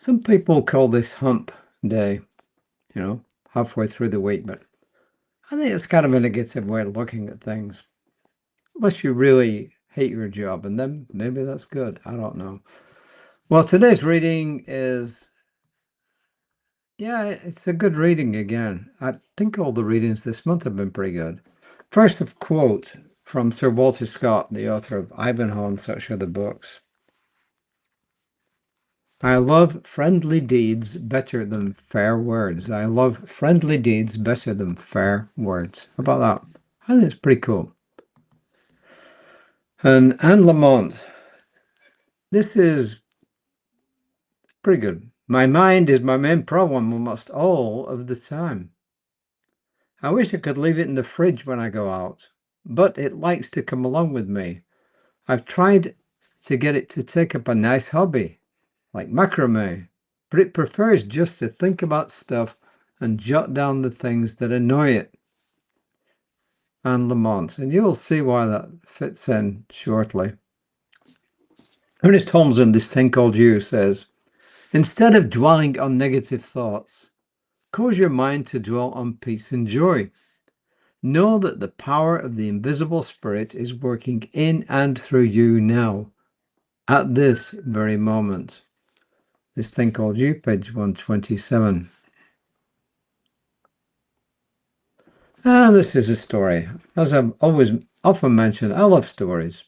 Some people call this hump day, halfway through the week, but I think it's kind of a negative way of looking at things. Unless you really hate your job, and then maybe that's good. I don't know. Well, today's reading is, it's a good reading again. I think all the readings this month have been pretty good. First, a quote from Sir Walter Scott, the author of Ivanhoe and such other books. I love friendly deeds better than fair words. I love friendly deeds better than fair words. How about that? I think it's pretty cool. And Anne Lamont, this is pretty good. My mind is my main problem almost all of the time. I wish I could leave it in the fridge when I go out, but it likes to come along with me. I've tried to get it to take up a nice hobby, like macrame, but it prefers just to think about stuff and jot down the things that annoy it. Anne Lamont, and you'll see why that fits in shortly. Ernest Holmes in This Thing Called You says, instead of dwelling on negative thoughts, cause your mind to dwell on peace and joy. Know that the power of the invisible spirit is working in and through you now, at this very moment. This Thing Called You, page 127. And this is a story. As I've often mentioned, I love stories.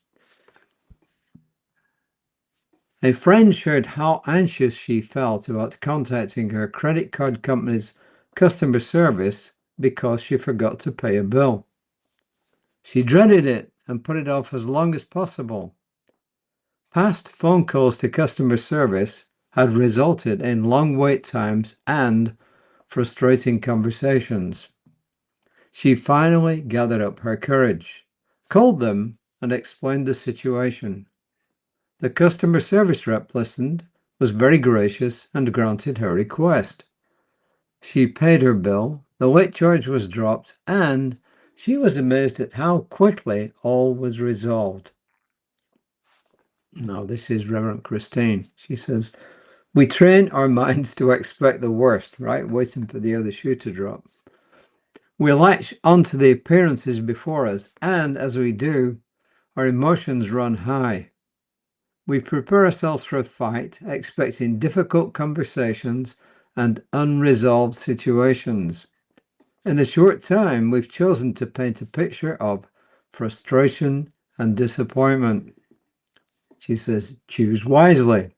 A friend shared how anxious she felt about contacting her credit card company's customer service because she forgot to pay a bill. She dreaded it and put it off as long as possible. Past phone calls to customer service had resulted in long wait times and frustrating conversations. She finally gathered up her courage, called them, and explained the situation. The customer service rep listened, was very gracious, and granted her request. She paid her bill, the late charge was dropped, and she was amazed at how quickly all was resolved. Now, this is Reverend Christine. She says, we train our minds to expect the worst, right? Waiting for the other shoe to drop. We latch onto the appearances before us, and as we do, our emotions run high. We prepare ourselves for a fight, expecting difficult conversations and unresolved situations. In a short time, we've chosen to paint a picture of frustration and disappointment. She says, choose wisely.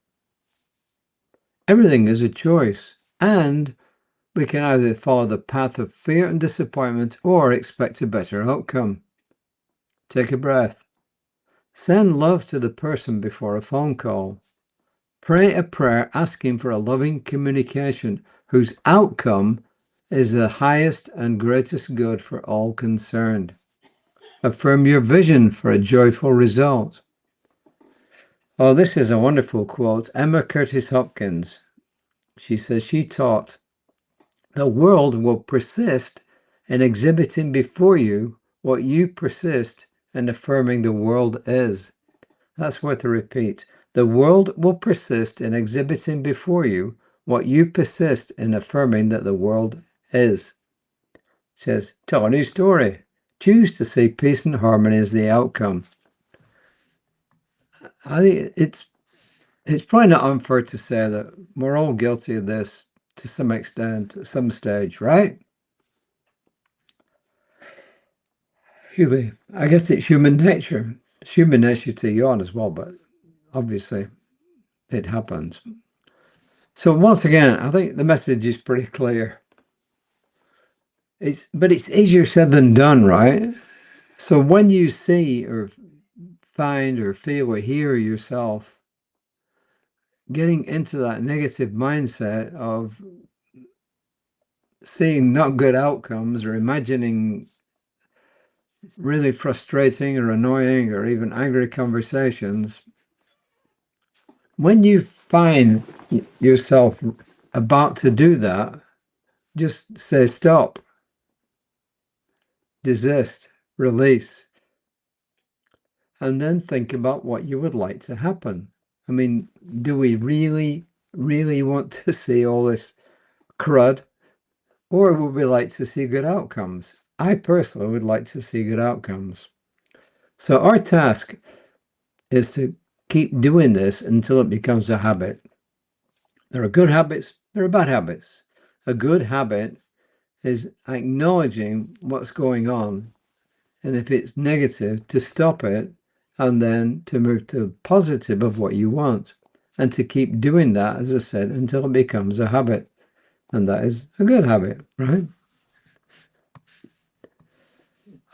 Everything is a choice, and we can either follow the path of fear and disappointment or expect a better outcome. Take a breath. Send love to the person before a phone call. Pray a prayer asking for a loving communication whose outcome is the highest and greatest good for all concerned. Affirm your vision for a joyful result. Oh, this is a wonderful quote. Emma Curtis Hopkins. She says she taught, the world will persist in exhibiting before you what you persist in affirming the world is. That's worth a repeat. The world will persist in exhibiting before you what you persist in affirming that the world is. It says, tell a new story. Choose to see peace and harmony as the outcome. I think it's probably not unfair to say that we're all guilty of this to some extent, at some stage, right? I guess it's human nature. It's human nature to yawn as well, but obviously it happens. So once again, I think the message is pretty clear. But it's easier said than done, right? So when you see or find or feel or hear yourself getting into that negative mindset of seeing not good outcomes or imagining really frustrating or annoying or even angry conversations, when you find yourself about to do that, just say stop, desist, release, and then think about what you would like to happen. I mean, do we really really want to see all this crud, or would we like to see good outcomes? I personally would like to see good outcomes. So our task is to keep doing this until it becomes a habit. There are good habits, there are bad habits. A good habit is acknowledging what's going on, and if it's negative, to stop it, and then to move to the positive of what you want, and to keep doing that, as I said, until it becomes a habit. And that is a good habit, right?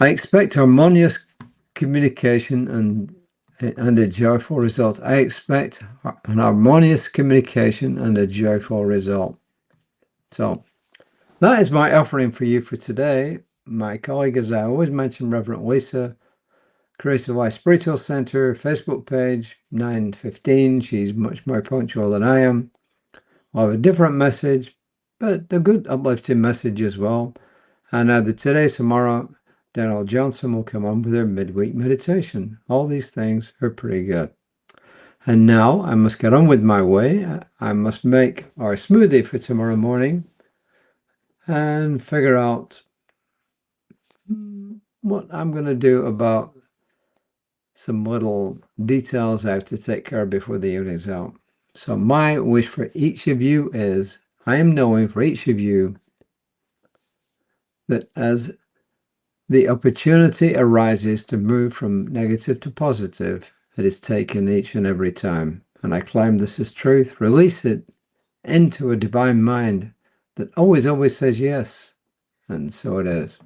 I expect harmonious communication and a joyful result. I expect an harmonious communication and a joyful result. So that is my offering for you for today. My colleague, as I always mention, Reverend Lisa, Creative Life Spiritual Center, Facebook page, 9:15. She's much more punctual than I am. I'll have a different message, but a good uplifting message as well. And either today, tomorrow, Daniel Johnson will come on with her midweek meditation. All these things are pretty good. And now I must get on with my way. I must make our smoothie for tomorrow morning and figure out what I'm going to do about some little details I have to take care of before the evening's out. So my wish for each of you is, I am knowing for each of you that as the opportunity arises to move from negative to positive, it is taken each and every time. And I claim this as truth, release it into a divine mind that always says yes. And so it is.